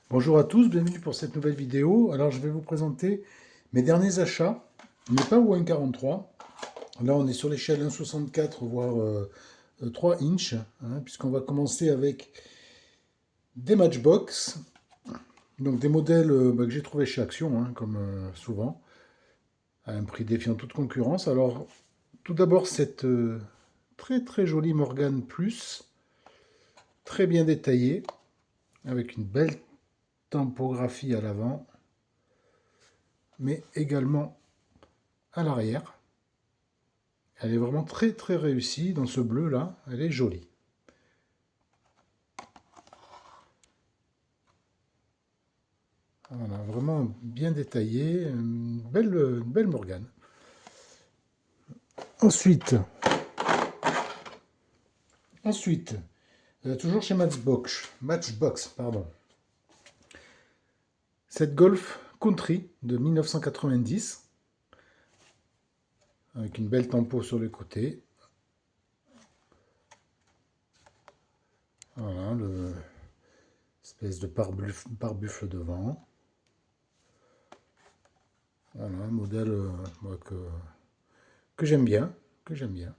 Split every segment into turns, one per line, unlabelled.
Bonjour à tous, bienvenue pour cette nouvelle vidéo. Alors je vais vous présenter mes derniers achats, mais pas au 1,43. Là on est sur l'échelle 1,64 voire 3 inches, hein, puisqu'on va commencer avec des Matchbox, donc des modèles que j'ai trouvé chez Action, hein, comme souvent, à un prix défiant toute concurrence. Alors tout d'abord cette très très jolie Morgan Plus, très bien détaillée, avec une belle typographie à l'avant, mais également à l'arrière. Elle est vraiment très très réussie dans ce bleu là, elle est jolie. Voilà, vraiment bien détaillée, une belle Morgane. Ensuite, ensuite toujours chez Matchbox, pardon. Cette Golf Country de 1990, avec une belle tempo sur les côtés. Voilà, espèce de pare-buffle devant. Voilà, un modèle que j'aime bien, que j'aime bien.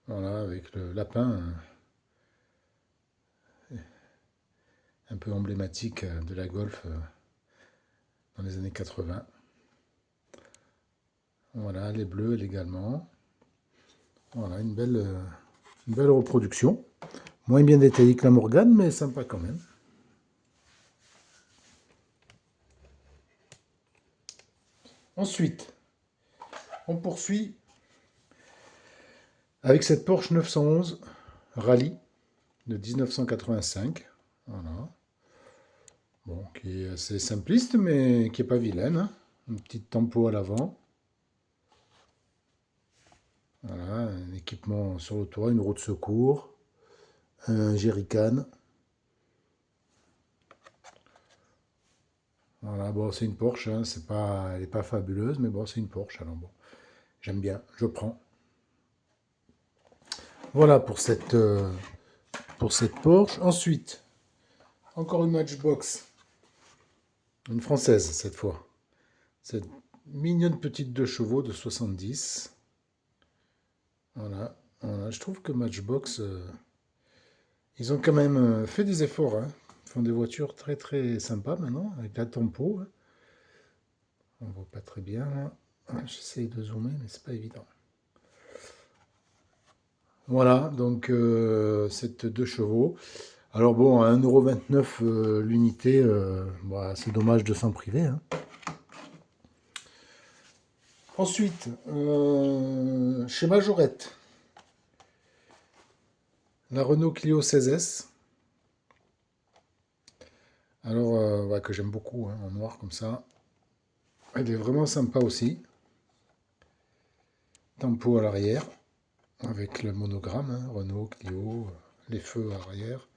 Voilà, avec le lapin un peu emblématique de la Golf dans les années 80. Voilà, les bleus elle également. Voilà, une belle reproduction. Moins bien détaillée que la Morgane, mais sympa quand même. Ensuite, on poursuit avec cette Porsche 911 Rallye de 1985. Voilà. Bon, qui est assez simpliste, mais qui n'est pas vilaine, hein. Une petite tempo à l'avant. Voilà, un équipement sur le toit, une roue de secours, un jerrycan. Voilà, bon, c'est une Porsche, hein, elle n'est pas fabuleuse, mais bon, c'est une Porsche, alors bon, j'aime bien, je prends. Voilà pour cette Porsche. Ensuite, encore une Matchbox, une française cette fois. Cette mignonne petite 2 chevaux de 70. Voilà, voilà. Je trouve que Matchbox, ils ont quand même fait des efforts, hein. Ils font des voitures très très sympas maintenant, avec la tempo, hein. On voit pas très bien là. J'essaye de zoomer, mais c'est pas évident. Voilà, donc cette 2 chevaux. Alors bon, à 1,29 € l'unité, bah, c'est dommage de s'en priver, hein. Ensuite, chez Majorette, la Renault Clio 16S. Alors, ouais, que j'aime beaucoup, hein, en noir comme ça. Elle est vraiment sympa aussi. Tempo à l'arrière, avec le monogramme, hein, Renault Clio, les feux à l'arrière.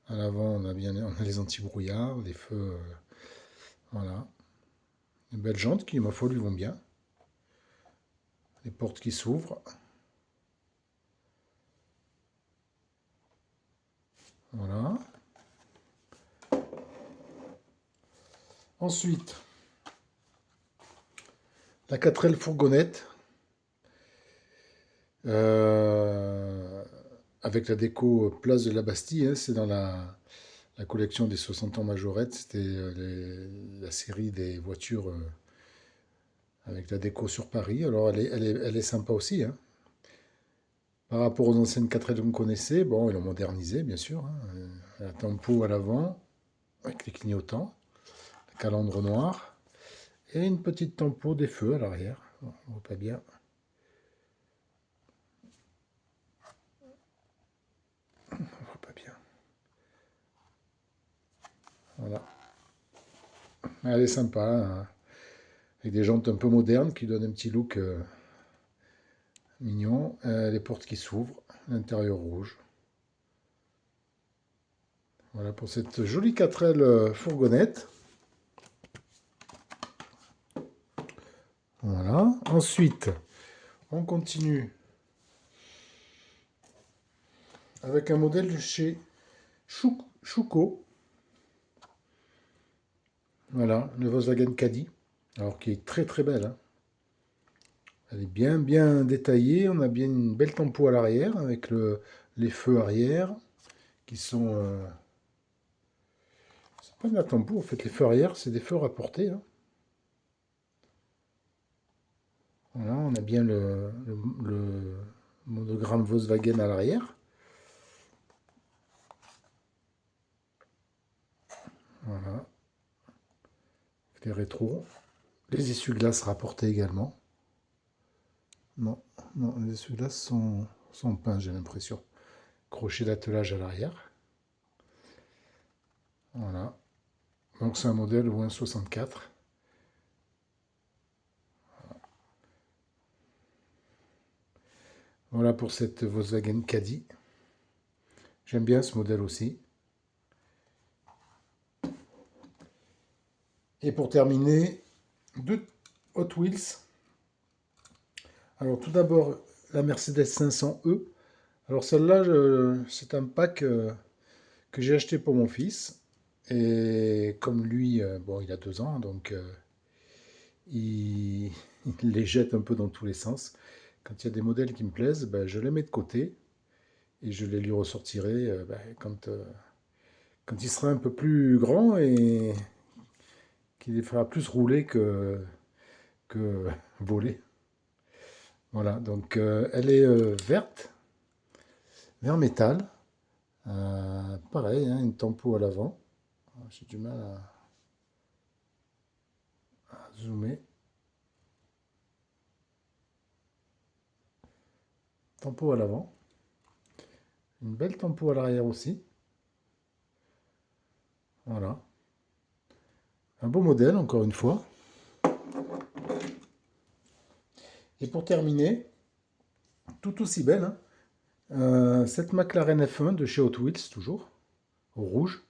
À l'avant, on a les anti-brouillards, les feux, voilà. Une belle jante qui, ma foi, lui vont bien. Les portes qui s'ouvrent. Voilà. Ensuite, la 4L fourgonnette. euh, avec la déco Place de la Bastille, hein, c'est dans la collection des 60 ans Majorette. C'était la série des voitures avec la déco sur Paris. Alors elle est sympa aussi, hein. Par rapport aux anciennes 4L qu'on connaissait, bon, ils l'ont modernisé, bien sûr, hein. La tempo à l'avant, avec les clignotants, la calandre noire, et une petite tempo des feux à l'arrière. Bon, on voit pas bien. On voit pas bien. Voilà. Elle est sympa, hein, avec des jantes un peu modernes qui donnent un petit look mignon. Les portes qui s'ouvrent, l'intérieur rouge. Voilà pour cette jolie 4L fourgonnette. Voilà. Ensuite, on continue avec un modèle de chez Schuco. Voilà, le Volkswagen Caddy. Alors qui est très très belle, hein. Elle est bien bien détaillée. On a bien une belle tempo à l'arrière avec les feux arrière qui sont... c'est pas de la tempo en fait, les feux arrière, c'est des feux rapportés, hein. Voilà, on a bien le monogramme Volkswagen à l'arrière. Voilà, les rétros. Les essuie-glaces rapportés également. Non, non, les essuie-glaces sont peints, j'ai l'impression. Crochet d'attelage à l'arrière. Voilà. Donc c'est un modèle ou un 64. Voilà pour cette Volkswagen Caddy. J'aime bien ce modèle aussi. Et pour terminer, deux Hot Wheels. Alors tout d'abord, la Mercedes 500E. Alors celle-là, c'est un pack que j'ai acheté pour mon fils. Et comme lui, bon, il a 2 ans, donc il, il les jette un peu dans tous les sens. Quand il y a des modèles qui me plaisent, ben, je les mets de côté et je les lui ressortirai ben, quand il sera un peu plus grand et qu'il les fera plus rouler que voler. Voilà, donc elle est verte, vert métal. Pareil, hein, une tempo à l'avant. J'ai du mal à zoomer. Tempo à l'avant. Une belle tempo à l'arrière aussi. Voilà. Un beau modèle, encore une fois. Et pour terminer, tout aussi belle, hein, cette McLaren F1 de chez Hot Wheels, toujours, au rouge,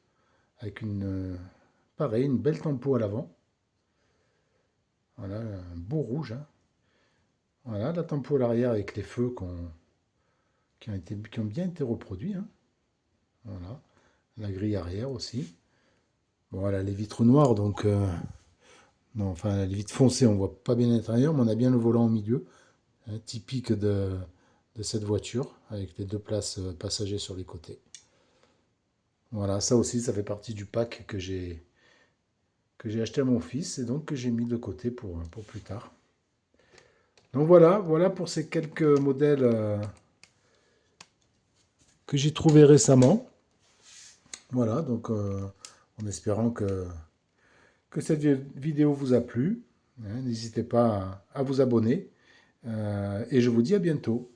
avec pareil, une belle tempo à l'avant. Voilà, un beau rouge, hein. Voilà, la tempo à l'arrière avec les feux qui ont bien été reproduits, hein. Voilà, la grille arrière aussi. Bon, voilà, les vitres noires, donc... non, enfin, les vitres foncées, on voit pas bien l'intérieur, mais on a bien le volant au milieu, hein, typique de cette voiture, avec les 2 places passagers sur les côtés. Voilà, ça aussi, ça fait partie du pack que j'ai acheté à mon fils et donc que j'ai mis de côté pour plus tard. Donc voilà, voilà pour ces quelques modèles que j'ai trouvés récemment. Voilà, donc en espérant que cette vidéo vous a plu, hein, n'hésitez pas à vous abonner et je vous dis à bientôt.